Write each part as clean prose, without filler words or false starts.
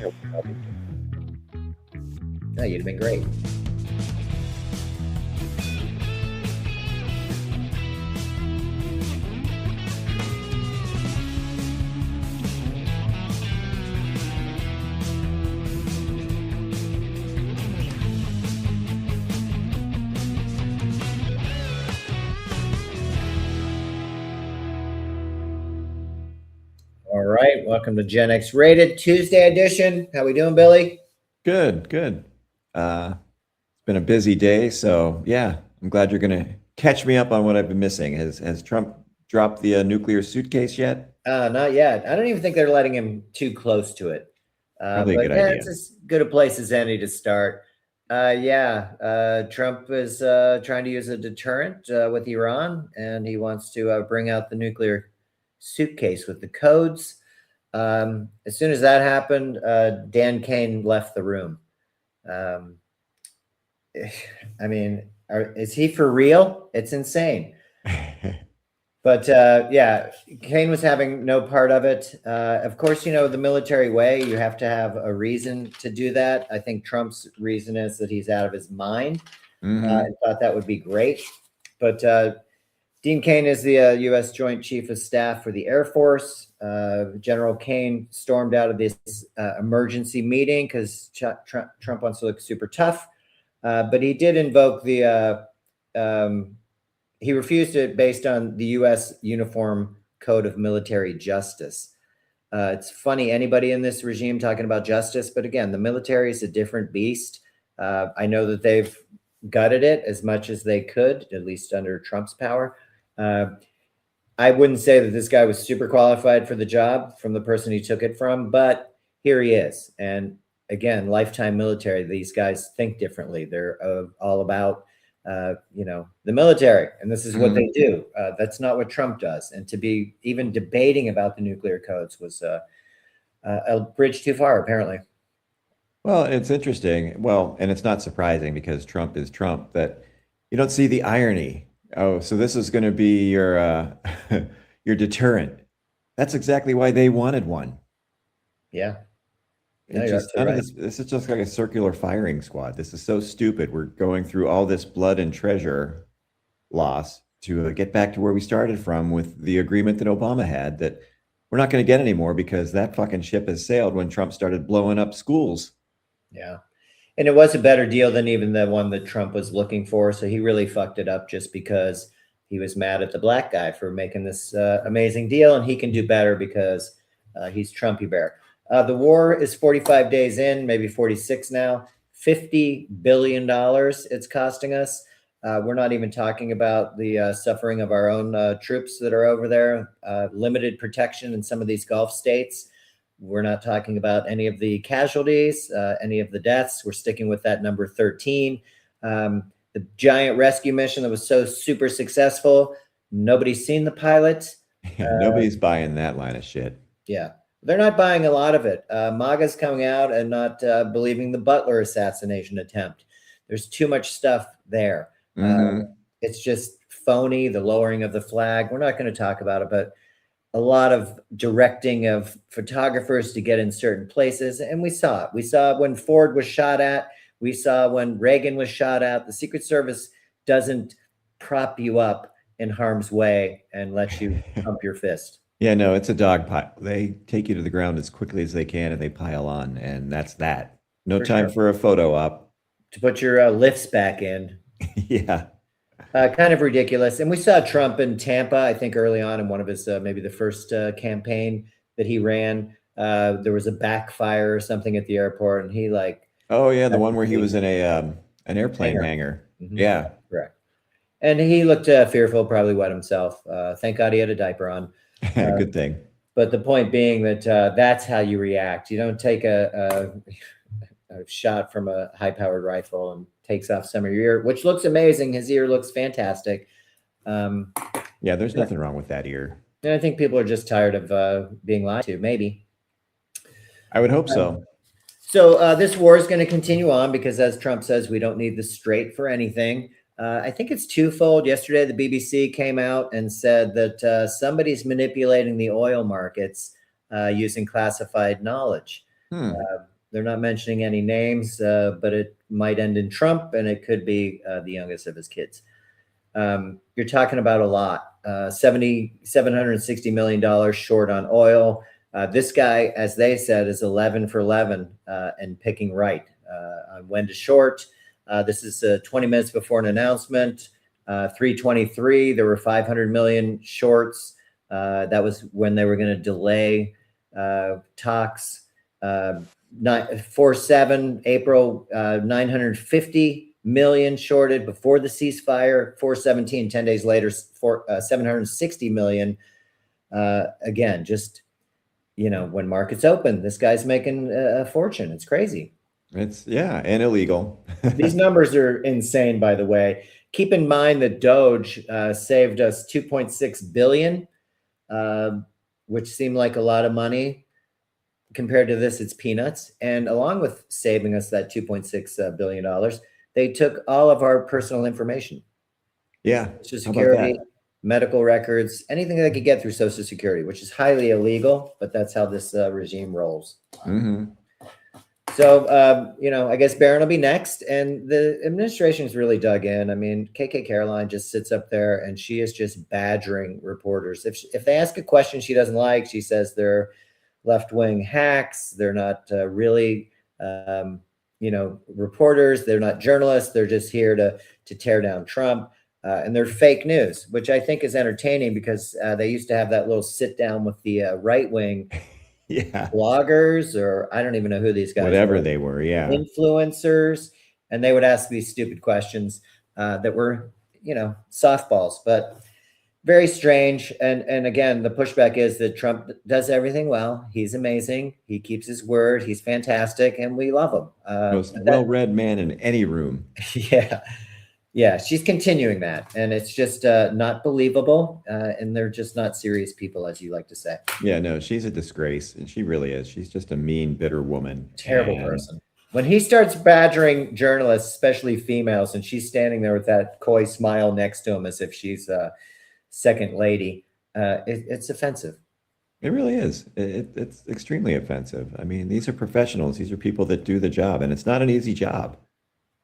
No, you'd have been great. All right, welcome to Gen X Rated Tuesday edition. How we doing, Billy? Good. It's been a busy day, so yeah, I'm glad you're gonna catch me up on what I've been missing. Has Trump dropped the nuclear suitcase yet? Not yet. I don't even think they're letting him too close to it. Probably a But good yeah, idea. it's as good a place as any to start. Trump is trying to use a deterrent with Iran, and he wants to bring out the nuclear suitcase with the codes. As soon as that happened, Dan Kane left the room. Um, I mean, is he for real? It's insane. But yeah, Kane was having no part of it. Of course, you know, the military way, you have to have a reason to do that. I think Trump's reason is that he's out of his mind. I thought that would be great. But Dean Kane is the U.S. Joint Chief of Staff for the Air Force. General Kane stormed out of this emergency meeting because Trump wants to look super tough. But he did invoke the he refused it based on the U.S. Uniform Code of Military Justice. It's funny, anybody in this regime talking about justice, but again, the military is a different beast. I know that they've gutted it as much as they could, at least under Trump's power. I wouldn't say that this guy was super qualified for the job from the person he took it from, but here he is. And again, lifetime military, these guys think differently. They're all about the military, and this is what they do. That's not what Trump does. And to be even debating about the nuclear codes was a bridge too far, apparently. Well, it's interesting. Well, and it's not surprising because Trump is Trump that you don't see the irony. Oh, so this is going to be your your deterrent. That's exactly why they wanted one. Yeah. No, It you're just absolutely none of right. this is just like a circular firing squad. This is so stupid. We're going through all this blood and treasure loss to get back to where we started from with the agreement that Obama had that we're not going to get anymore because that fucking ship has sailed when Trump started blowing up schools. Yeah. And it was a better deal than even the one that Trump was looking for. So he really fucked it up just because he was mad at the black guy for making this amazing deal. And he can do better because he's Trumpy Bear. The war is 45 days in, maybe 46 now. $50 billion it's costing us. We're not even talking about the suffering of our own troops that are over there, limited protection in some of these Gulf states. We're not talking about any of the casualties, any of the deaths. We're sticking with that number 13. The giant rescue mission that was so super successful. Nobody's seen the pilot. Yeah, nobody's buying that line of shit. Yeah, they're not buying a lot of it. MAGA's coming out and not believing the Butler assassination attempt. There's too much stuff there. It's just phony, the lowering of the flag. We're not going to talk about it, but a lot of directing of photographers to get in certain places. And we saw it. We saw it when Ford was shot at. We saw when Reagan was shot at. The Secret Service doesn't prop you up in harm's way and let you pump your fist. Yeah, no, it's a dog pile. They take you to the ground as quickly as they can and they pile on, and that's that. No For time sure. for a photo op. To put your lifts back in. Yeah. Kind of ridiculous. And we saw Trump in Tampa, I think early on in one of his, maybe the first campaign that he ran. There was a backfire or something at the airport, and he like, Oh yeah, the one where he was in a an airplane hangar. hangar. Mhm. Yeah. Correct. And he looked fearful, probably wet himself. Thank God he had a diaper on. Good thing. But the point being that that's how you react. You don't take a shot from a high-powered rifle and takes off some of your ear, which looks amazing. His ear looks fantastic. Yeah, there's nothing wrong with that ear. And I think people are just tired of being lied to, maybe. I would hope so. So this war is going to continue on because, as Trump says, we don't need the straight for anything. I think it's twofold. Yesterday, the BBC came out and said that somebody's manipulating the oil markets using classified knowledge. Hmm. They're not mentioning any names, but it might end in Trump, and it could be the youngest of his kids. You're talking about a lot. $760 million short on oil. This guy, as they said, is 11 for 11 and picking right on when to short. This is 20 minutes before an announcement. 323, there were 500 million shorts. That was when they were going to delay talks. 4/7 April, 950 million shorted before the ceasefire. 4/17, 10 days later, 760 million. Again, just, when markets open, this guy's making a fortune. It's crazy. It's and illegal. These numbers are insane, by the way. Keep in mind that Doge saved us 2.6 billion, which seemed like a lot of money. Compared to this, it's peanuts. And along with saving us that $2.6 billion, they took all of our personal information. Yeah. Social Security, medical records, anything they could get through Social Security, which is highly illegal, but that's how this regime rolls. Mm-hmm. So, I guess Barron will be next. And the administration's really dug in. I mean, KK Caroline just sits up there and she is just badgering reporters. If they ask a question she doesn't like, she says they're left-wing hacks. They're not really, reporters. They're not journalists. They're just here to tear down Trump. And they're fake news, which I think is entertaining because they used to have that little sit down with the right-wing bloggers, or I don't even know who these guys were. They were, influencers. And they would ask these stupid questions that were, softballs, but very strange. And again, the pushback is that Trump does everything well. He's amazing. He keeps his word. He's fantastic. And we love him. Most well-read man in any room. Yeah. She's continuing that. And it's just not believable. And they're just not serious people, as you like to say. Yeah, no, she's a disgrace. And she really is. She's just a mean, bitter woman. Terrible person. When he starts badgering journalists, especially females, and she's standing there with that coy smile next to him as if she's second lady, it's offensive. It really is. It's extremely offensive. I mean, these are professionals. These are people that do the job, and it's not an easy job,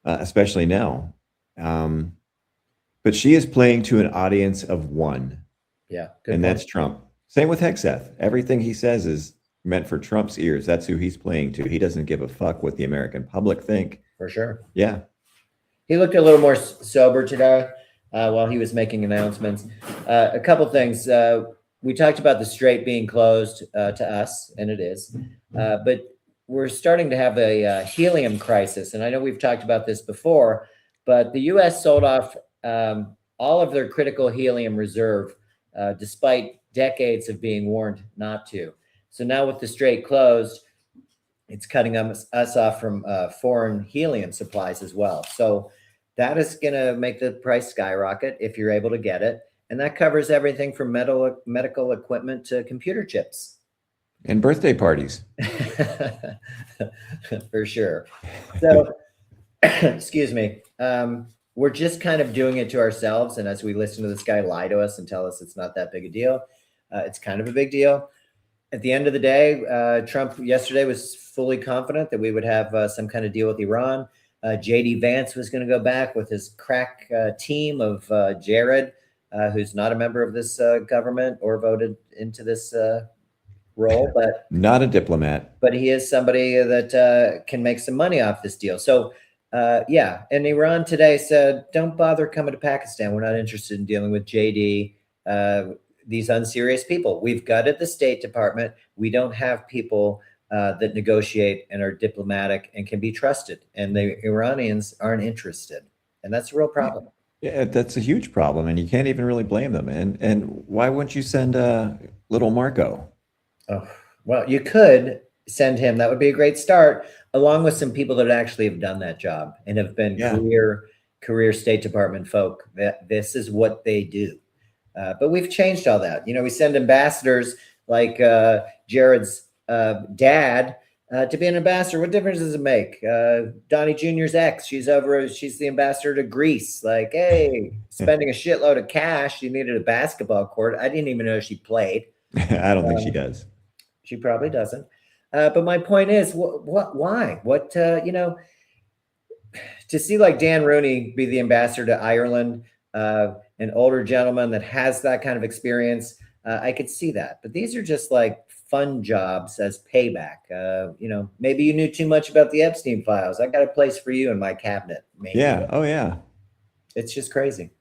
especially now. But she is playing to an audience of one. Yeah. And that's Trump. Same with Hegseth. Everything he says is meant for Trump's ears. That's who he's playing to. He doesn't give a fuck what the American public think. For sure. Yeah. He looked a little more sober today. While he was making announcements. A couple things. We talked about the strait being closed to us, and it is. But we're starting to have a helium crisis. And I know we've talked about this before, but the U.S. sold off all of their critical helium reserve, despite decades of being warned not to. So now with the strait closed, it's cutting us off from foreign helium supplies as well. So that is going to make the price skyrocket if you're able to get it. And that covers everything from medical equipment to computer chips. And birthday parties. For sure. So, excuse me. We're just kind of doing it to ourselves. And as we listen to this guy lie to us and tell us it's not that big a deal, it's kind of a big deal. At the end of the day, Trump yesterday was fully confident that we would have some kind of deal with Iran. JD Vance was going to go back with his crack team of Jared, who's not a member of this government or voted into this role, but not a diplomat. But he is somebody that can make some money off this deal. So, and Iran today said, don't bother coming to Pakistan. We're not interested in dealing with JD, these unserious people. We've gutted the State Department. We don't have people that negotiate and are diplomatic and can be trusted. And the Iranians aren't interested. And that's a real problem. Yeah, that's a huge problem. And you can't even really blame them. And why wouldn't you send little Marco? Oh, well, you could send him. That would be a great start, along with some people that actually have done that job and have been career State Department folk. That this is what they do. But we've changed all that. We send ambassadors like Jared's dad to be an ambassador. What difference does it make? Donnie Jr.'s ex, she's the ambassador to Greece. Like, hey, spending a shitload of cash. She needed a basketball court. I didn't even know she played. I don't think she does. She probably doesn't. But my point is, why? To see like Dan Rooney be the ambassador to Ireland, an older gentleman that has that kind of experience, I could see that. But these are just like fun jobs as payback. Maybe you knew too much about the Epstein files. I got a place for you in my cabinet. Maybe. Yeah. Oh, yeah. It's just crazy.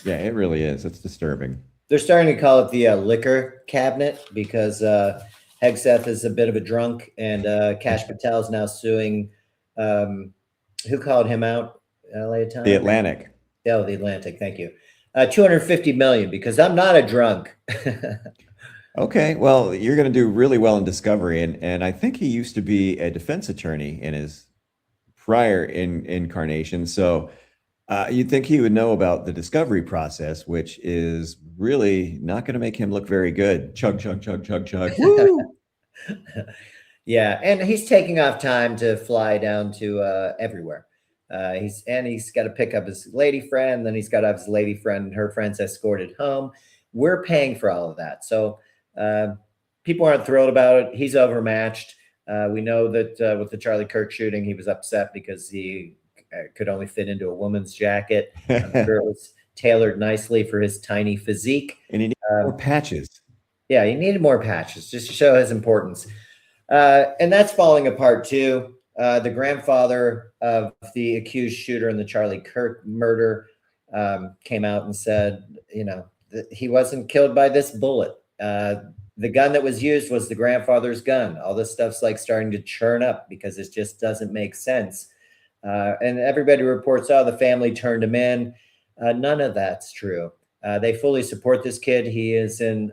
Yeah, it really is. It's disturbing. They're starting to call it the liquor cabinet because Hegseth is a bit of a drunk, and Kash Patel is now suing. Who called him out? LA Times? The Atlantic. Oh, the Atlantic. Thank you. 250 million because I'm not a drunk. Okay, well, you're going to do really well in Discovery, and I think he used to be a defense attorney in his prior incarnation. So you'd think he would know about the discovery process, which is really not going to make him look very good. Chug, chug, chug, chug, chug. Woo! Yeah, and he's taking off time to fly down to everywhere. He's got to pick up his lady friend, then he's got to have his lady friend and her friends escorted home. We're paying for all of that, so people aren't thrilled about it. He's overmatched. We know that with the Charlie Kirk shooting, he was upset because he could only fit into a woman's jacket. I'm sure it was tailored nicely for his tiny physique. And he needed more patches. Yeah, he needed more patches just to show his importance. And that's falling apart too. The grandfather of the accused shooter in the Charlie Kirk murder came out and said, that he wasn't killed by this bullet. The gun that was used was the grandfather's gun. All this stuff's like starting to churn up because it just doesn't make sense. And everybody reports, the family turned him in. None of that's true. They fully support this kid. He's in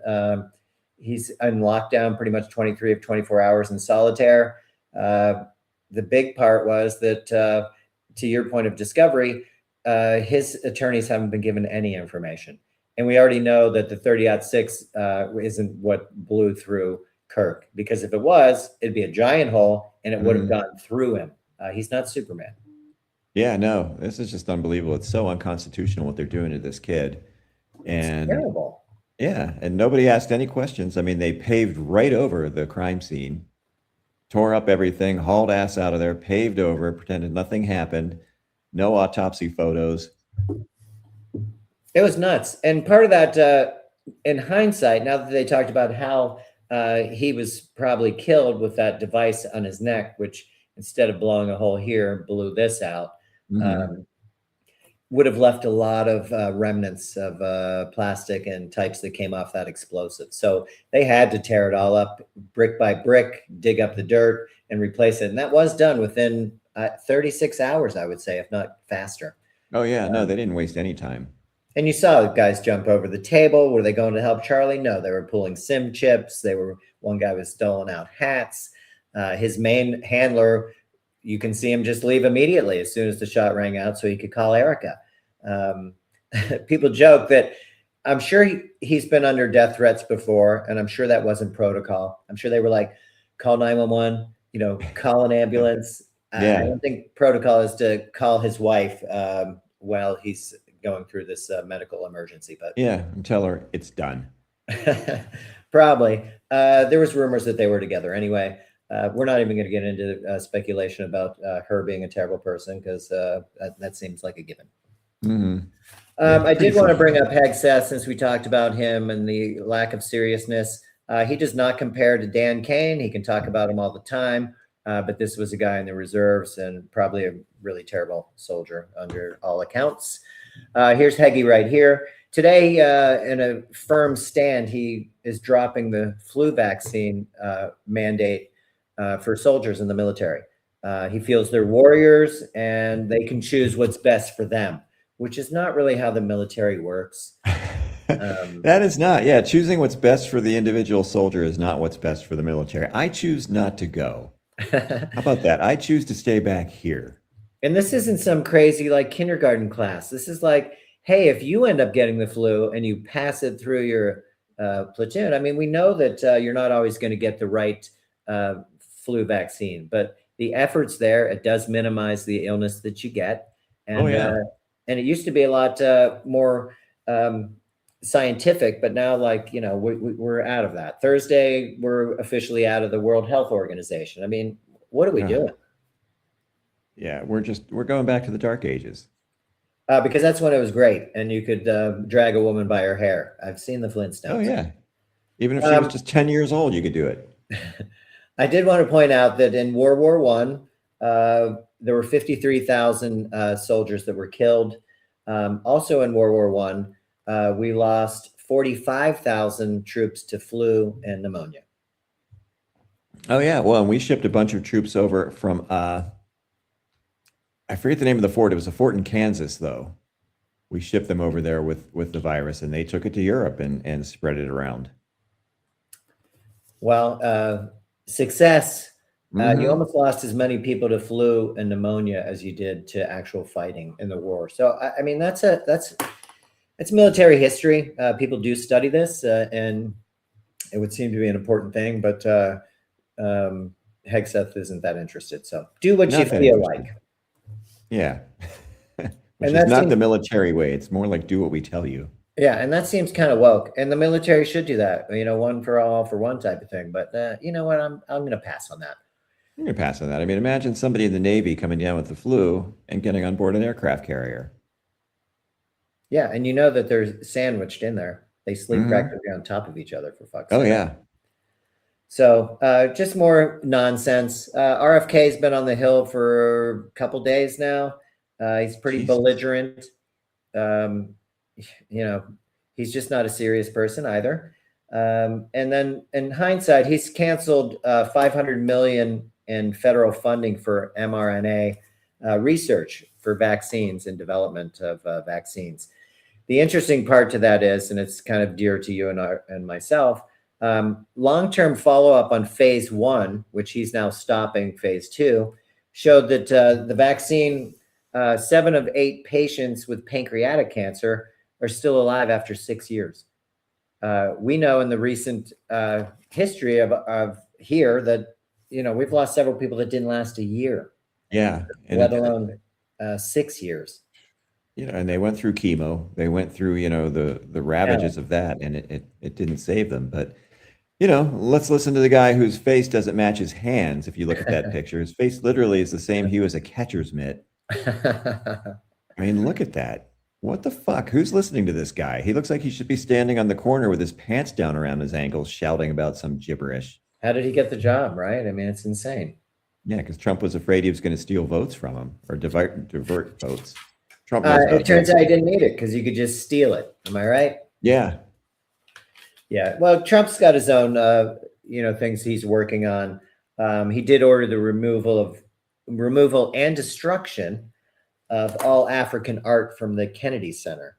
lockdown pretty much 23 of 24 hours in solitaire. The big part was that, to your point of Discovery, his attorneys haven't been given any information. And we already know that the 30-06 isn't what blew through Kirk, because if it was, it'd be a giant hole and it would have gone through him. He's not Superman. Yeah, no, this is just unbelievable. It's so unconstitutional what they're doing to this kid. And it's terrible. Yeah, and nobody asked any questions. I mean, they paved right over the crime scene, tore up everything, hauled ass out of there, paved over, pretended nothing happened, no autopsy photos. It was nuts. And part of that, in hindsight, now that they talked about how he was probably killed with that device on his neck, which instead of blowing a hole here, blew this out, would have left a lot of remnants of plastic and types that came off that explosive. So they had to tear it all up brick by brick, dig up the dirt and replace it. And that was done within 36 hours, I would say, if not faster. Oh, yeah. No, they didn't waste any time. And you saw guys jump over the table. Were they going to help Charlie? No, they were pulling SIM chips. One guy was stoling out hats. His main handler, you can see him just leave immediately as soon as the shot rang out so he could call Erica. People joke that I'm sure he's been under death threats before, and I'm sure that wasn't protocol. I'm sure they were like, call 911, call an ambulance. Yeah. I don't think protocol is to call his wife while he's going through this medical emergency. But yeah, and tell her it's done. Probably. There was rumors that they were together anyway. We're not even going to get into speculation about her being a terrible person because that seems like a given. I did want to bring up Hegseth since we talked about him and the lack of seriousness. He does not compare to Dan Kane. He can talk about him all the time, but this was a guy in the reserves and probably a really terrible soldier under all accounts. Here's Heggie right here. Today, in a firm stand, he is dropping the flu vaccine mandate for soldiers in the military. He feels they're warriors and they can choose what's best for them, which is not really how the military works. That is not. Yeah, choosing what's best for the individual soldier is not what's best for the military. I choose not to go. How about that? I choose to stay back here. And this isn't some crazy like kindergarten class. This is like, hey, if you end up getting the flu and you pass it through your platoon, I mean, we know that you're not always going to get the right flu vaccine, but the effort's there. It does minimize the illness that you get. And, and it used to be a lot more scientific, but now, like, we're out of that. Thursday, we're officially out of the World Health Organization. I mean, what are we doing? Yeah, we're going back to the dark ages. Because that's when it was great, and you could drag a woman by her hair. I've seen the Oh Flintstones. yeah. Even if she was Um, just 10 years old, you could do it. I did want to point out that in World War One, there were 53,000 soldiers that were killed. Also in World War One, we lost 45,000 troops to flu and pneumonia. Oh yeah. Well, and we shipped a bunch of troops over from I forget the name of the fort. It was a fort in Kansas, though. We shipped them over there with the virus, and they took it to Europe and spread it around. Well, success. Mm-hmm. You almost lost as many people to flu and pneumonia as you did to actual fighting in the war. So, I mean, that's military history. People do study this, and it would seem to be an important thing. But Hegseth isn't that interested. So, do what you feel like. Yeah, which is not the military way. It's more like do what we tell you. Yeah, and that seems kind of woke, and the military should do that. One for all for one type of thing. But you know what? I'm going to pass on that. I'm going to pass on that. I mean, imagine somebody in the Navy coming down with the flu and getting on board an aircraft carrier. Yeah, and you know that they're sandwiched in there. They sleep practically on top of each other, for fuck's sake. Oh yeah. So just more nonsense. RFK's been on the Hill for a couple days now. He's pretty belligerent. He's just not a serious person either. And then in hindsight, he's canceled $500 million in federal funding for mRNA research for vaccines and development of vaccines. The interesting part to that is, and it's kind of dear to you and myself, long-term follow-up on phase 1, which he's now stopping phase 2, showed that the vaccine, 7 of 8 patients with pancreatic cancer are still alive after 6 years. We know in the recent history of here that, we've lost several people that didn't last a year. Yeah. Let alone 6 years. And they went through chemo. They went through, the ravages of that, and it didn't save them. But, let's listen to the guy whose face doesn't match his hands. If you look at that picture, his face literally is the same hue as a catcher's mitt. I mean, look at that. What the fuck? Who's listening to this guy? He looks like he should be standing on the corner with his pants down around his ankles, shouting about some gibberish. How did he get the job, right? I mean, it's insane. Yeah, because Trump was afraid he was going to steal votes from him or divert votes. Trump it turns out he didn't need it because you could just steal it. Am I right? Yeah. Yeah. Well, Trump's got his own, things he's working on. He did order the removal and destruction of all African art from the Kennedy Center.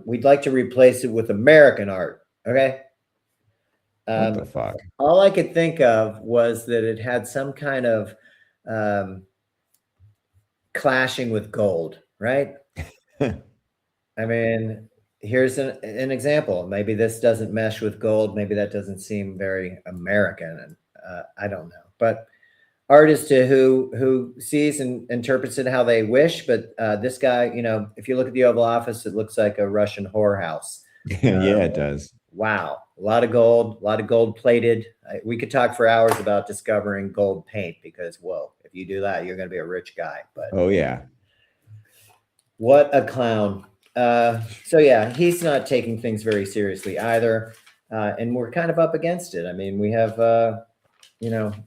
We'd like to replace it with American art. Okay. What the fuck? All I could think of was that it had some kind of clashing with gold, right? I mean, here's an example. Maybe this doesn't mesh with gold. Maybe that doesn't seem very American, and I don't know. But art is to who sees and interprets it how they wish. But this guy, if you look at the Oval Office, it looks like a Russian whorehouse. Yeah, it does. Wow. A lot of gold plated. We could talk for hours about discovering gold paint because, whoa, if you do that, you're going to be a rich guy. But oh, yeah. What a clown. So, yeah, he's not taking things very seriously either. And we're kind of up against it. I mean, we have,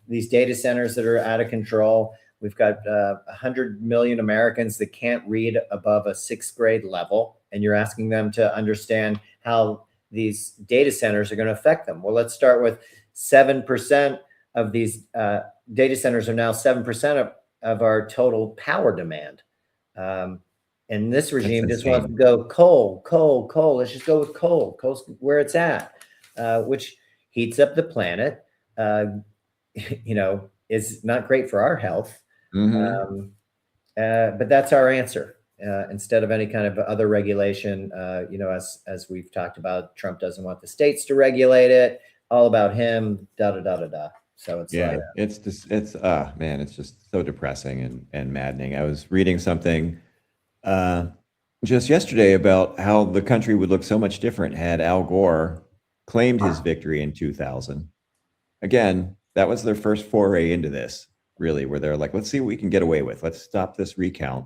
these data centers that are out of control. We've got 100 million Americans that can't read above a 6th grade level. And you're asking them to understand how these data centers are going to affect them. Well, let's start with 7% of these data centers are now 7% of our total power demand. And this regime just wants to go coal. Let's just go with coal. Coal's where it's at, which heats up the planet, is not great for our health. Mm-hmm. But that's our answer. Instead of any kind of other regulation, as we've talked about, Trump doesn't want the states to regulate it. All about him. So it's it's just so depressing and maddening. I was reading something. just yesterday about how the country would look so much different had Al Gore claimed his victory in 2000. Again, that was their first foray into this, really, where they're like, let's see what we can get away with. Let's stop this recount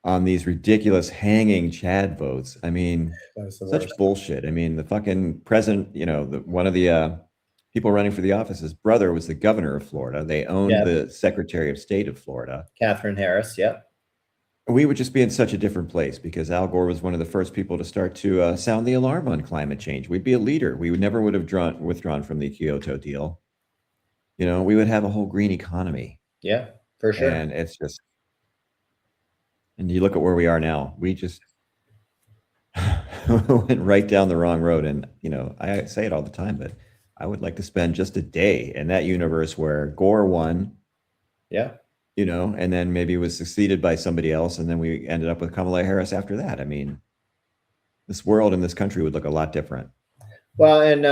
on these ridiculous hanging Chad votes. I mean, That was the such worst. bullshit. I mean, the fucking president, one of the people running for the office, his brother was the governor of Florida. They owned Yeah, the Secretary of State of Florida. Catherine Harris. Yep. We would just be in such a different place because Al Gore was one of the first people to start to sound the alarm on climate change. We'd be a leader. We would never would have withdrawn from the Kyoto deal. We would have a whole green economy. Yeah, for sure. And it's just, and you look at where we are now, we just went right down the wrong road. And, I say it all the time, but I would like to spend just a day in that universe where Gore won. Yeah. And then maybe was succeeded by somebody else. And then we ended up with Kamala Harris after that. I mean, this world and this country would look a lot different. Well, and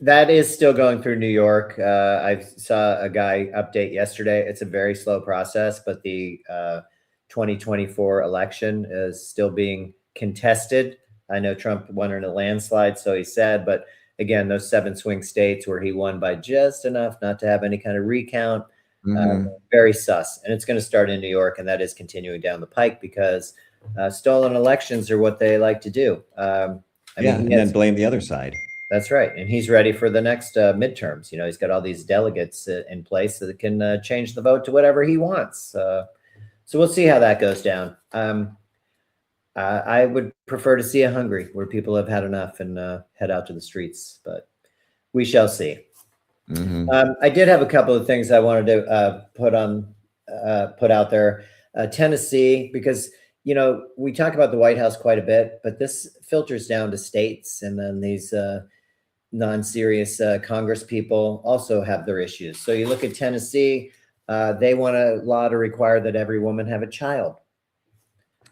that is still going through New York. I saw a guy update yesterday. It's a very slow process, but the 2024 election is still being contested. I know Trump won in a landslide, so he said, but again, those 7 swing states where he won by just enough not to have any kind of recount, very sus. And it's going to start in New York, and that is continuing down the pike because stolen elections are what they like to do. And then blame the other side. That's right. And he's ready for the next midterms. He's got all these delegates in place that can change the vote to whatever he wants. So we'll see how that goes down. I would prefer to see a Hungary where people have had enough and head out to the streets, but we shall see. I did have a couple of things I wanted to put out there. Tennessee, because we talk about the White House quite a bit, but this filters down to states, and then these non-serious Congress people also have their issues. So you look at Tennessee, they want a law to require that every woman have a child.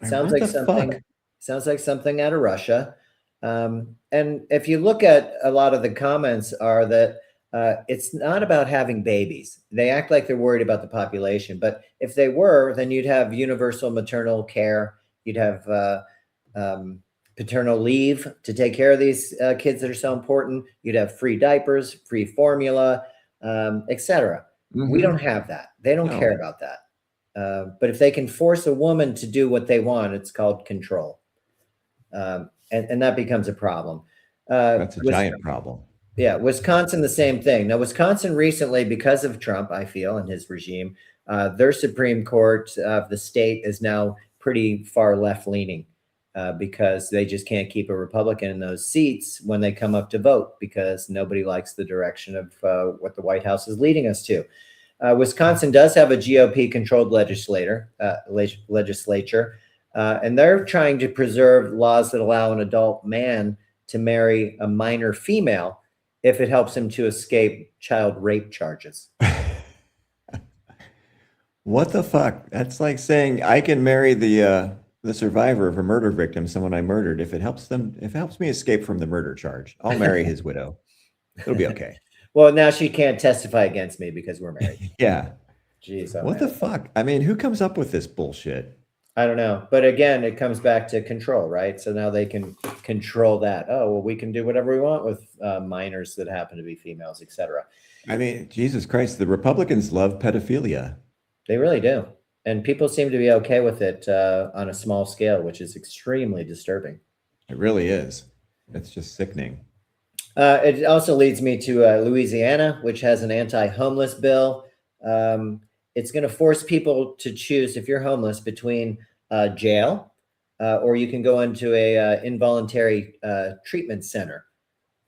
Sounds like something out of Russia. And if you look at a lot of the comments are that it's not about having babies. They act like they're worried about the population, but if they were, then you'd have universal maternal care. You'd have paternal leave to take care of these kids that are so important. You'd have free diapers, free formula, etc. We don't have that. They don't care about that. But if they can force a woman to do what they want, it's called control. And that becomes a problem. That's a giant problem. Yeah, Wisconsin, the same thing. Now, Wisconsin recently, because of Trump, I feel, and his regime, their Supreme Court of the state is now pretty far left-leaning because they just can't keep a Republican in those seats when they come up to vote because nobody likes the direction of what the White House is leading us to. Wisconsin does have a GOP-controlled legislature, and they're trying to preserve laws that allow an adult man to marry a minor female if it helps him to escape child rape charges. What the fuck? That's like saying I can marry the survivor of a murder victim, someone I murdered, if it helps me escape from the murder charge. I'll marry his widow. It'll be okay. Well, now she can't testify against me because we're married. Yeah. Jeez. What the fuck? I mean, who comes up with this bullshit? I don't know. But again, it comes back to control, right? So now they can control that. Oh, well, we can do whatever we want with minors that happen to be females, etc. I mean, Jesus Christ, the Republicans love pedophilia. They really do. And people seem to be okay with it on a small scale, which is extremely disturbing. It really is. It's just sickening. It also leads me to Louisiana, which has an anti-homeless bill. It's going to force people to choose, if you're homeless, between jail or you can go into a involuntary treatment center.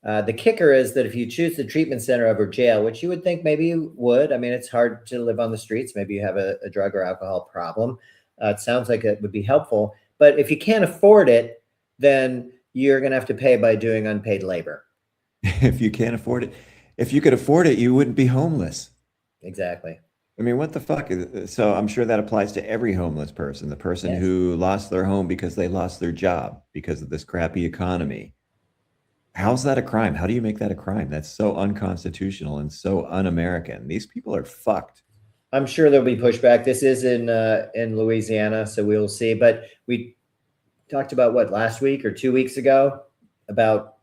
The kicker is that if you choose the treatment center over jail, which you would think maybe you would, I mean, it's hard to live on the streets. Maybe you have a drug or alcohol problem. It sounds like it would be helpful. But if you can't afford it, then you're going to have to pay by doing unpaid labor. If you can't afford it, if you could afford it, you wouldn't be homeless. Exactly. I mean, what the fuck? So I'm sure that applies to every homeless person, the person who lost their home because they lost their job because of this crappy economy. How's that a crime? How do you make that a crime? That's so unconstitutional and so un-American. These people are fucked. I'm sure there'll be pushback. This is in Louisiana, so we'll see. But we talked about what, last week or 2 weeks ago, about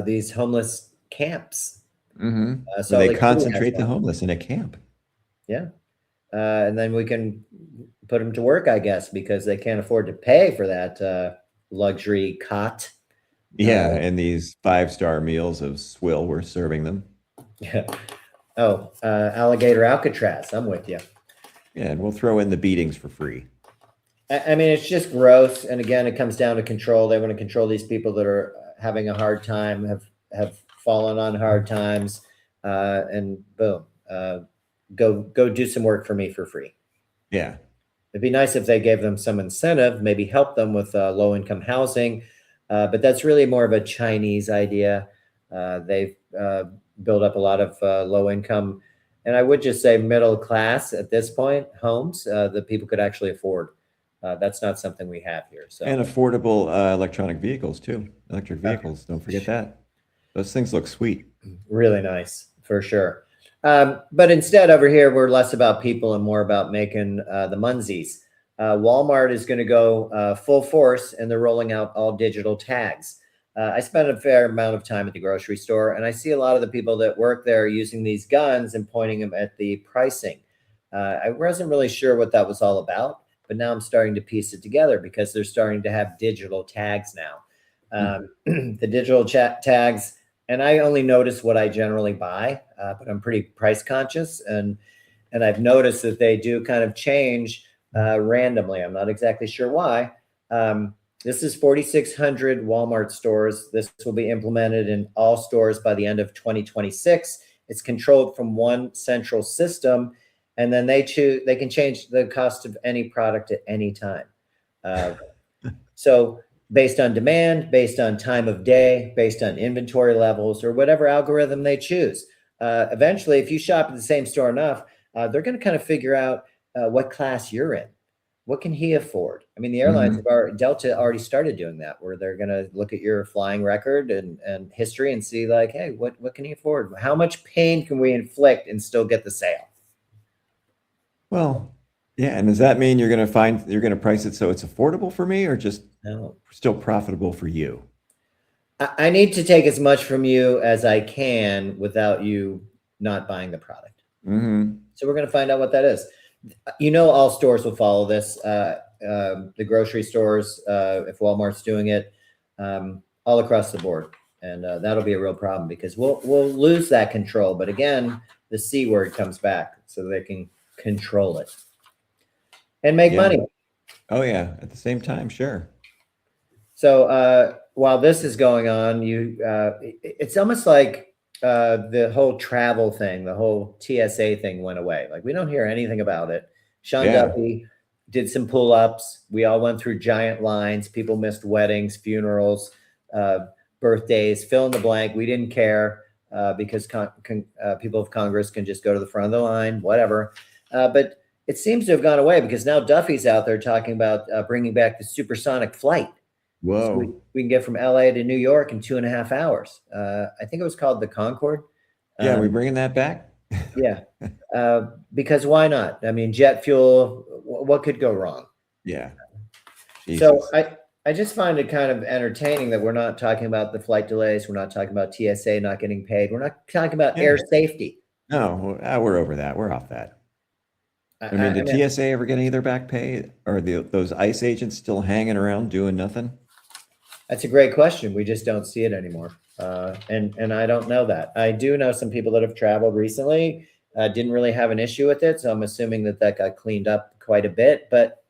these homeless camps. Where Salt they Lake City has concentrate the one. homeless in a camp. Yeah. And then we can put them to work, I guess, because they can't afford to pay for that luxury cot. Yeah, and these 5-star meals of swill we're serving them. Yeah. Oh, alligator Alcatraz. I'm with you. Yeah, and we'll throw in the beatings for free. I mean, it's just gross. And again, it comes down to control. They want to control these people that are having a hard time, have fallen on hard times, and boom, go do some work for me for free. Yeah. It'd be nice if they gave them some incentive, maybe help them with low income housing, but that's really more of a Chinese idea. They've built up a lot of low income, and I would just say middle class at this point homes that people could actually afford. That's not something we have here. So And affordable electronic vehicles too. Electric vehicles, don't forget that. Those things look sweet. really nice for sure. But instead, over here, we're less about people and more about making the munsies. Walmart is going to go full force, and they're rolling out all digital tags. I spent a fair amount of time at the grocery store, and I see a lot of the people that work there using these guns and pointing them at the pricing. I wasn't really sure what that was all about, but now I'm starting to piece it together because they're starting to have digital tags now. The digital tags, and I only notice what I generally buy, but I'm pretty price conscious, and I've noticed that they do kind of change randomly. I'm not exactly sure why. This is 4,600 Walmart stores. This will be implemented in all stores by the end of 2026. It's controlled from one central system, and then they can change the cost of any product at any time. So based on demand, based on time of day, based on inventory levels, or whatever algorithm they choose. Eventually, if you shop at the same store enough, they're going to kind of figure out what class you're in. What can he afford? I mean, the airlines Delta already started doing that, where they're going to look at your flying record and history and see like, hey, what can he afford? How much pain can we inflict and still get the sale? Well, yeah, and does that mean you're going to price it so it's affordable for me or just still profitable for you? I need to take as much from you as I can without you not buying the product. So we're going to find out what that is. All stores will follow this. The grocery stores, if Walmart's doing it, all across the board, and that'll be a real problem because we'll lose that control. But again, the C word comes back, so they can control it and make money. Oh yeah, at the same time, sure. So while this is going on, it's almost like the whole travel thing, the whole TSA thing went away. Like we don't hear anything about it. Sean Duffy did some pull-ups. We all went through giant lines. People missed weddings, funerals, birthdays, fill in the blank. We didn't care because people of Congress can just go to the front of the line, whatever. But it seems to have gone away because now Duffy's out there talking about bringing back the supersonic flight. Whoa. So we can get from LA to New York in 2.5 hours. I think it was called the Concorde. Yeah, we're bringing that back? Yeah. Because why not? I mean, jet fuel, what could go wrong? Yeah. So I just find it kind of entertaining that we're not talking about the flight delays. We're not talking about TSA not getting paid. We're not talking about air safety. No, we're over that. We're off that. I mean, did TSA ever get any of their back pay? Or those ICE agents still hanging around doing nothing? That's a great question. We just don't see it anymore. And I don't know that. I do know some people that have traveled recently, didn't really have an issue with it. So I'm assuming that got cleaned up quite a bit. But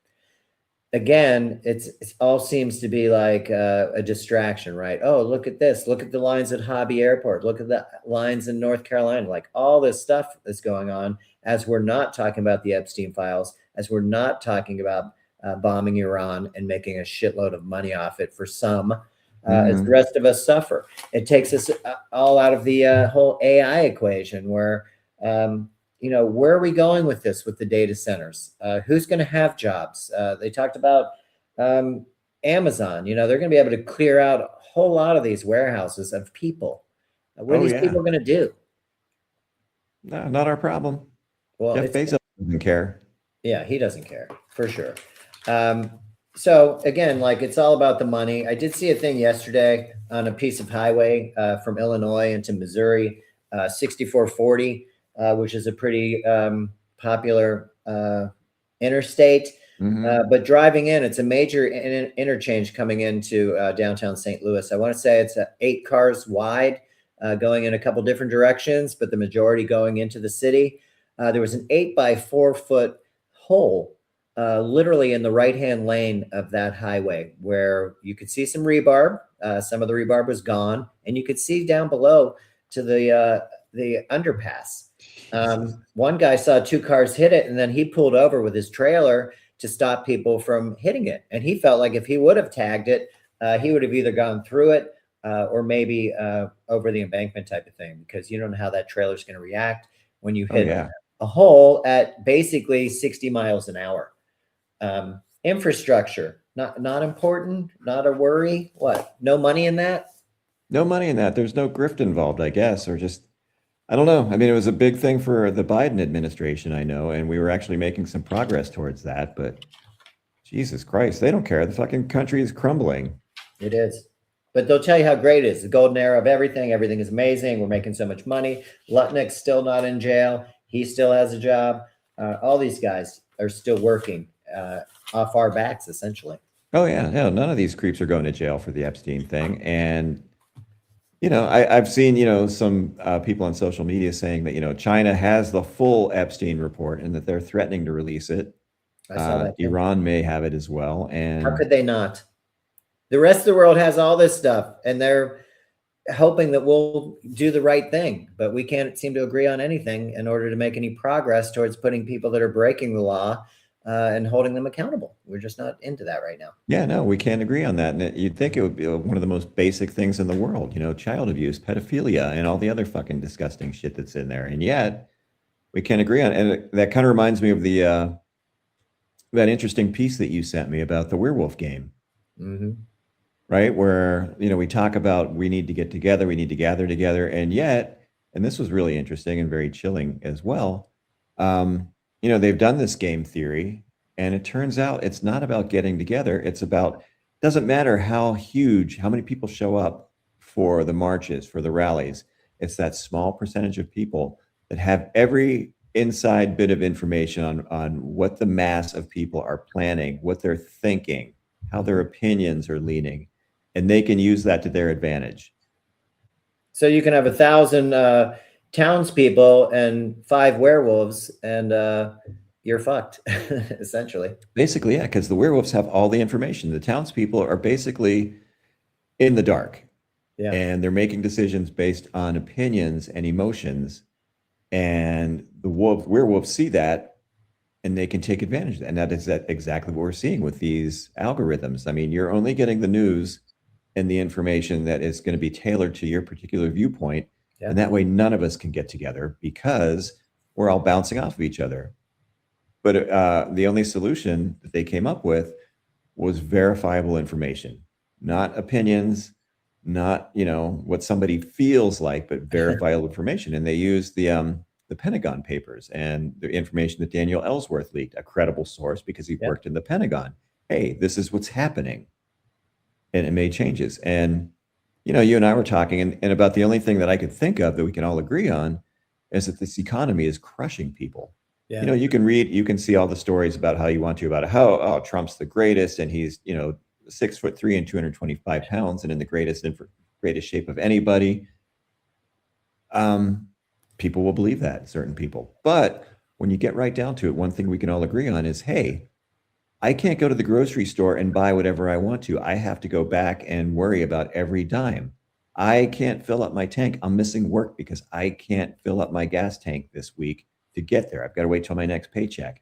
again, it all seems to be like a distraction, right? Oh, look at this. Look at the lines at Hobby Airport. Look at the lines in North Carolina. Like all this stuff that's going on as we're not talking about the Epstein files, as we're not talking about bombing Iran and making a shitload of money off it for some, as the rest of us suffer. It takes us all out of the whole AI equation where, where are we going with this, with the data centers? Who's going to have jobs? They talked about Amazon. They're going to be able to clear out a whole lot of these warehouses of people. What are these people going to do? No, not our problem. Well, Jeff Bezos doesn't care. Yeah, he doesn't care for sure. So again, like it's all about the money. I did see a thing yesterday on a piece of highway from Illinois into Missouri, 6440, which is a pretty popular interstate. But driving in, it's a major interchange coming into downtown St. Louis. I want to say it's 8 cars wide, going in a couple different directions, but the majority going into the city. There was an 8 by 4 foot hole literally in the right-hand lane of that highway where you could see some rebarb. Some of the rebarb was gone, and you could see down below to the underpass. One guy saw 2 cars hit it, and then he pulled over with his trailer to stop people from hitting it. And he felt like if he would have tagged it, he would have either gone through it or maybe over the embankment type of thing, because you don't know how that trailer is going to react when you hit a hole at basically 60 miles an hour. Infrastructure, not important, not a worry. What? No money in that? No money in that. There's no grift involved, I guess, or just, I don't know. I mean, it was a big thing for the Biden administration, I know, and we were actually making some progress towards that, but Jesus Christ, they don't care. The fucking country is crumbling. It is. But they'll tell you how great it is. The golden era of everything. Everything is amazing. We're making so much money. Lutnick's still not in jail. He still has a job. All these guys are still working off our backs, essentially. Oh, yeah. No, none of these creeps are going to jail for the Epstein thing. And, you know, I've seen, you know, some people on social media saying that, you know, China has the full Epstein report and that they're threatening to release it. I saw that. Iran may have it as well. And how could they not? The rest of the world has all this stuff, and they're hoping that we'll do the right thing, but we can't seem to agree on anything in order to make any progress towards putting people that are breaking the law and holding them accountable. We're just not into that right now. Yeah, no, we can't agree on that. And you'd think it would be one of the most basic things in the world, you know, child abuse, pedophilia, and all the other fucking disgusting shit that's in there. And yet we can't agree on it. And that kind of reminds me of the that interesting piece that you sent me about the werewolf game. Mm-hmm. Right? Where, you know, we talk about we need to get together, we need to gather together. And yet, and this was really interesting and very chilling as well. You know, they've done this game theory, and it turns out it's not about getting together. It's about, doesn't matter how huge, how many people show up for the marches, for the rallies. It's that small percentage of people that have every inside bit of information on what the mass of people are planning, what they're thinking, how their opinions are leaning, and they can use that to their advantage. So you can have 1,000 townspeople and 5 werewolves, and you're fucked, essentially. Basically, yeah, because the werewolves have all the information. The townspeople are basically in the dark, and they're making decisions based on opinions and emotions. And the werewolves see that, and they can take advantage of that. And that is exactly what we're seeing with these algorithms. I mean, you're only getting the news and the information that is going to be tailored to your particular viewpoint. And that way, none of us can get together because we're all bouncing off of each other. But the only solution that they came up with was verifiable information, not opinions, not, you know, what somebody feels like, but verifiable information. And they used the Pentagon Papers and the information that Daniel Ellsworth leaked, a credible source because he worked in the Pentagon. Hey, this is what's happening. And it made changes. And, you know, you and I were talking, and about the only thing that I could think of that we can all agree on is that this economy is crushing people. You know, you can read, you can see all the stories about how you want to, about how Trump's the greatest, and he's, you know, 6'3" and 225 pounds and in the greatest shape of anybody. People will believe that, certain people. But when you get right down to it, one thing we can all agree on is, hey, I can't go to the grocery store and buy whatever I want to. I have to go back and worry about every dime. I can't fill up my tank. I'm missing work because I can't fill up my gas tank this week to get there. I've got to wait till my next paycheck.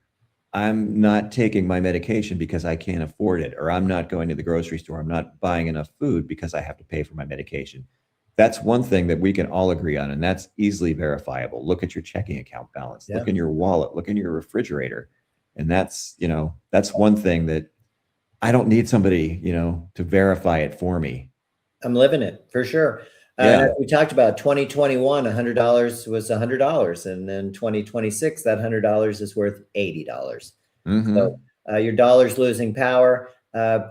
I'm not taking my medication because I can't afford it, or I'm not going to the grocery store. I'm not buying enough food because I have to pay for my medication. That's one thing that we can all agree on, and that's easily verifiable. Look at your checking account balance. Look in your wallet. Look in your refrigerator. And that's, you know, that's one thing that I don't need somebody, you know, to verify it for me. I'm living it for sure. We talked about 2021, $100 was $100. And then 2026, that $100 is worth $80. So your dollar's losing power.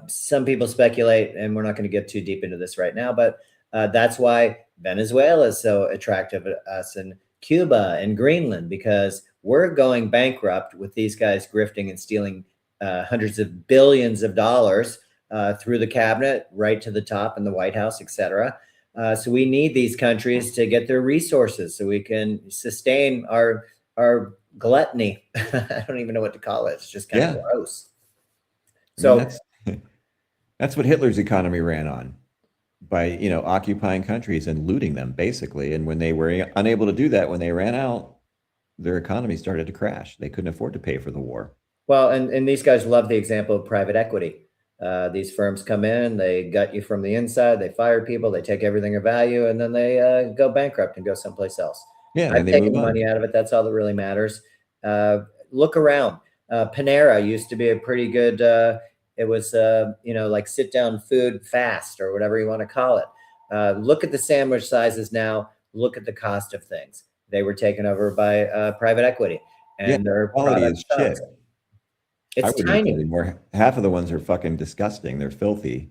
Some people speculate, and we're not going to get too deep into this right now, but that's why Venezuela is so attractive to us, and Cuba and Greenland, because we're going bankrupt with these guys grifting and stealing hundreds of billions of dollars through the cabinet, right to the top in the White House, et cetera. So we need these countries to get their resources so we can sustain our gluttony. I don't even know what to call it. It's just kind of gross. So that's what Hitler's economy ran on, by occupying countries and looting them basically. And when they were unable to do that, when they ran out, their economy started to crash. They couldn't afford to pay for the war. Well, and these guys love the example of private equity. These firms come in, they gut you from the inside, they fire people, they take everything of value, and then they go bankrupt and go someplace else. Yeah, I've and they taken move the on. money out of it. That's all that really matters. Look around. Panera used to be a pretty good, it was, like sit down food fast or whatever you want to call it. Look at the sandwich sizes now. Look at the cost of things. They were taken over by private equity, and their quality is shit. It's I wouldn't tiny. eat there anymore. Half of the ones are fucking disgusting. They're filthy.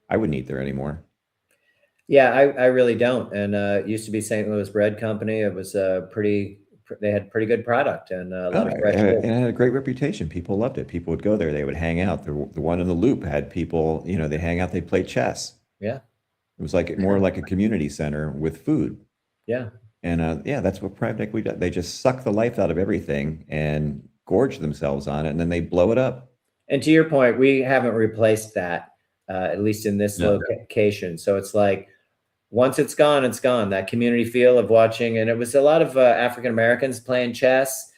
I wouldn't eat there anymore. Yeah, I really don't. And it used to be St. Louis Bread Company. It was they had pretty good product and a lot of fresh It food. had a great reputation. People loved it. People would go there. They would hang out. The one in the Loop had people, they hang out, they play chess. Yeah, It was like more like a community center with food. yeah. And that's what private equity does. They just suck the life out of everything and gorge themselves on it, and then they blow it up. And to your point, we haven't replaced that, at least in this No. location. So it's like once it's gone, it's gone. That community feel of watching, and it was a lot of African Americans playing chess,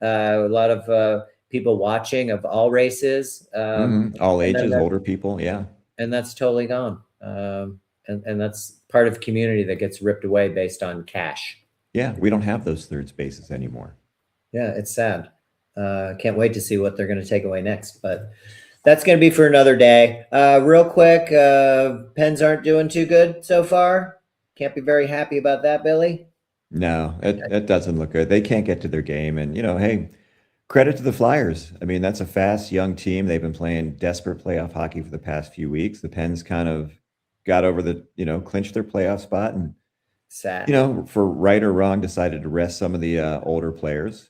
a lot of people watching of all races, All and then ages, older people, yeah. and that's totally gone. And that's part of community that gets ripped away based on cash. Yeah, we don't have those third spaces anymore. Yeah, it's sad. Can't wait to see what they're going to take away next, but that's going to be for another day. Real quick, Pens aren't doing too good so far. Can't be very happy about that, Billy. No, it doesn't look good. They can't get to their game. And, hey, credit to the Flyers. I mean, that's a fast, young team. They've been playing desperate playoff hockey for the past few weeks. The Pens kind of got over clinched their playoff spot and, Sad. For right or wrong, decided to rest some of the older players.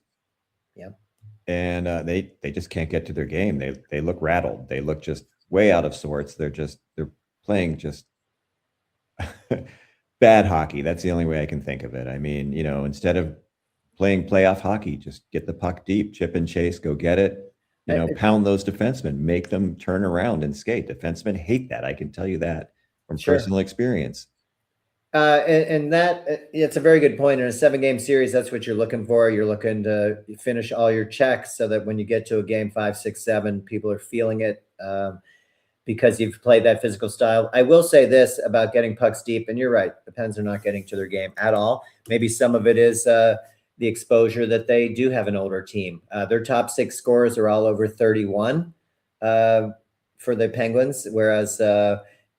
Yep. And they just can't get to their game. They look rattled. They look just way out of sorts. They're playing just bad hockey. That's the only way I can think of it. I mean, instead of playing playoff hockey, just get the puck deep, chip and chase, go get it. Pound those defensemen, make them turn around and skate. Defensemen hate that. I can tell you that from personal experience. And that it's a very good point. In a 7-game series, that's what you're looking for. You're looking to finish all your checks so that when you get to a game 5, 6, 7, people are feeling it because you've played that physical style. I will say this about getting pucks deep, and you're right, the Pens are not getting to their game at all. Maybe some of it is the exposure that they do have an older team. Their top 6 scorers are all over 31 for the Penguins, whereas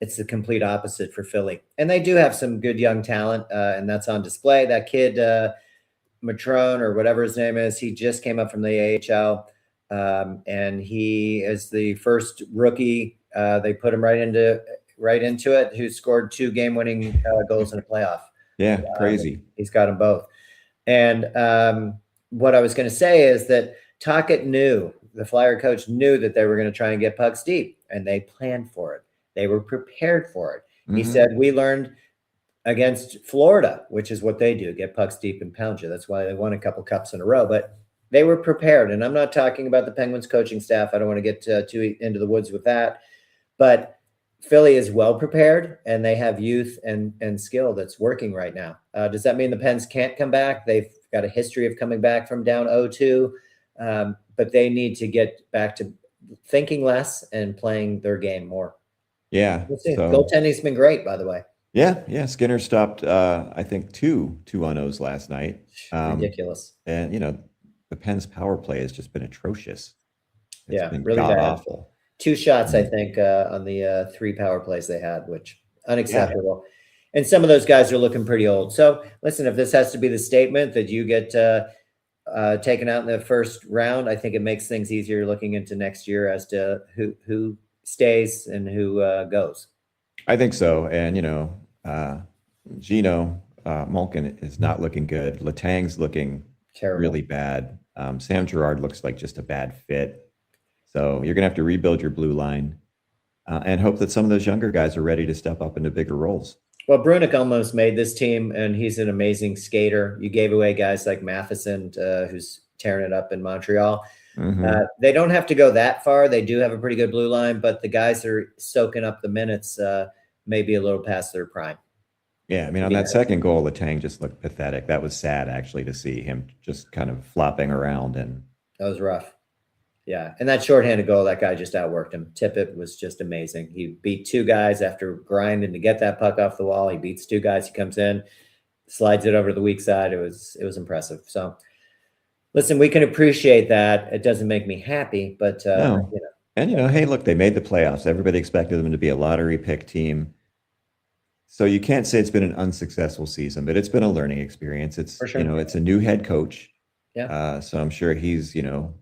it's the complete opposite for Philly. And they do have some good young talent, and that's on display. That kid, Matrone, or whatever his name is, he just came up from the AHL, and he is the first rookie. They put him right into it, who scored 2 game-winning goals in a playoff. Yeah, crazy. He's got them both. And what I was going to say is that Tocchet knew, the Flyer coach knew that they were going to try and get pucks deep, and they planned for it. They were prepared for it. He said, we learned against Florida, which is what they do, get pucks deep and pound you. That's why they won a couple cups in a row. But they were prepared. And I'm not talking about the Penguins coaching staff. I don't want to get too into the woods with that. But Philly is well prepared, and they have youth and skill that's working right now. Does that mean the Pens can't come back? They've got a history of coming back from down 0-2, but they need to get back to thinking less and playing their game more. Yeah. So, goaltending's been great, by the way. Yeah. Skinner stopped, I think, two 2-on-0s last night. Ridiculous. And, the Pens power play has just been atrocious. It's been really bad. Awful. 2 shots, I think, on the 3 power plays they had, which unacceptable. Yeah. And some of those guys are looking pretty old. So listen, if this has to be the statement that you get taken out in the first round, I think it makes things easier looking into next year as to who stays and who goes. I think so. And, Gino Malkin is not looking good. Letang's looking Terrible. really bad. Sam Girard looks like just a bad fit. So you're going to have to rebuild your blue line and hope that some of those younger guys are ready to step up into bigger roles. Well, Brunick almost made this team, and he's an amazing skater. You gave away guys like Matheson, who's tearing it up in Montreal. They don't have to go that far. They do have a pretty good blue line, but the guys that are soaking up the minutes maybe a little past their prime. Yeah, I mean, on that second goal, Letang just looked pathetic. That was sad, actually, to see him just kind of flopping around. And that was rough. Yeah, and that shorthanded goal, that guy just outworked him. Tippett was just amazing. He beat two guys after grinding to get that puck off the wall. He beats two guys. He comes in, slides it over to the weak side. It was impressive. So, listen, we can appreciate that. It doesn't make me happy, but no. And hey, look, they made the playoffs. Everybody expected them to be a lottery pick team. So you can't say it's been an unsuccessful season, but it's been a learning experience. It's sure. It's a new head coach. Yeah. So I'm sure he's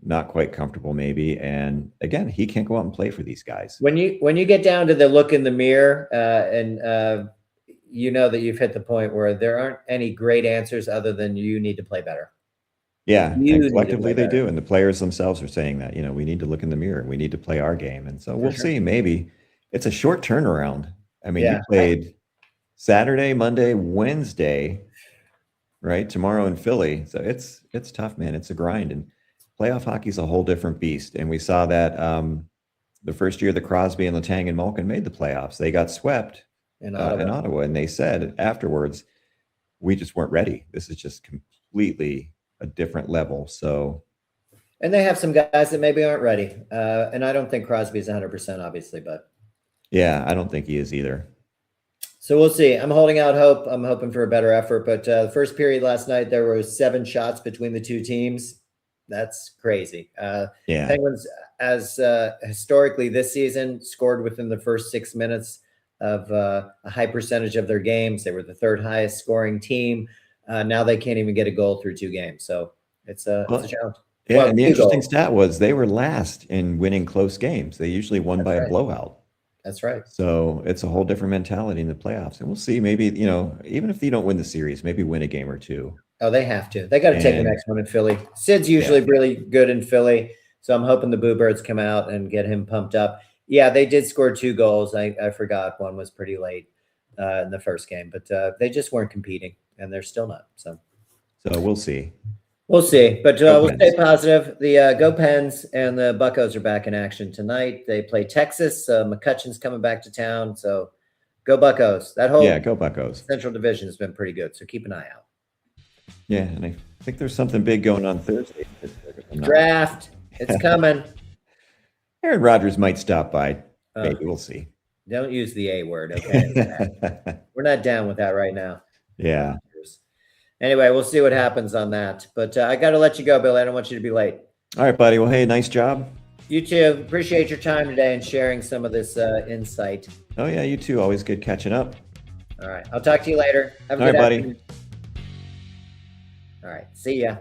not quite comfortable maybe, and again, he can't go out and play for these guys. When you get down to the look in the mirror, and that you've hit the point where there aren't any great answers other than you need to play better. Yeah, and collectively they do, and the players themselves are saying that we need to look in the mirror, we need to play our game, and so we'll see. Maybe it's a short turnaround. I mean, you played Saturday, Monday, Wednesday, right? Tomorrow in Philly. So it's tough, man. It's a grind. And playoff hockey is a whole different beast. And we saw that the first year that Crosby and Letang and Malkin made the playoffs, they got swept in Ottawa. And they said afterwards, we just weren't ready. This is just completely a different level. So, and they have some guys that maybe aren't ready. And I don't think Crosby's 100%, obviously, but yeah, I don't think he is either. So we'll see. I'm holding out hope. I'm hoping for a better effort. But the first period last night, there were 7 shots between the two teams. That's crazy. Penguins, as historically this season, scored within the first 6 minutes of a high percentage of their games. They were the 3rd highest scoring team. Now they can't even get a goal through 2 games. So it's a challenge. Yeah, and the interesting stat was they were last in winning close games. They usually won by a blowout. That's right. So it's a whole different mentality in the playoffs. And we'll see, maybe, even if you don't win the series, maybe win a game or 2. Oh, they have to. They got to take the next one in Philly. Sid's usually really good in Philly. So I'm hoping the Boo Birds come out and get him pumped up. Yeah, they did score 2 goals. I forgot one was pretty late in the first game. But they just weren't competing, and they're still not. So we'll see. We'll see, but we'll stay positive. The Go Pens and the Buccos are back in action tonight. They play Texas. McCutcheon's coming back to town, so go Buccos. That whole go Buccos. Central Division has been pretty good, so keep an eye out. Yeah, and I think there's something big going on Thursday. Draft, it's coming. Aaron Rodgers might stop by. Maybe we'll see. Don't use the A word, okay? We're not down with that right now. Yeah. Anyway, we'll see what happens on that. But I got to let you go, Billy. I don't want you to be late. All right, buddy. Well, hey, nice job. You too. Appreciate your time today and sharing some of this insight. Oh, yeah, you too. Always good catching up. All right. I'll talk to you later. Have a good afternoon. All right. See ya.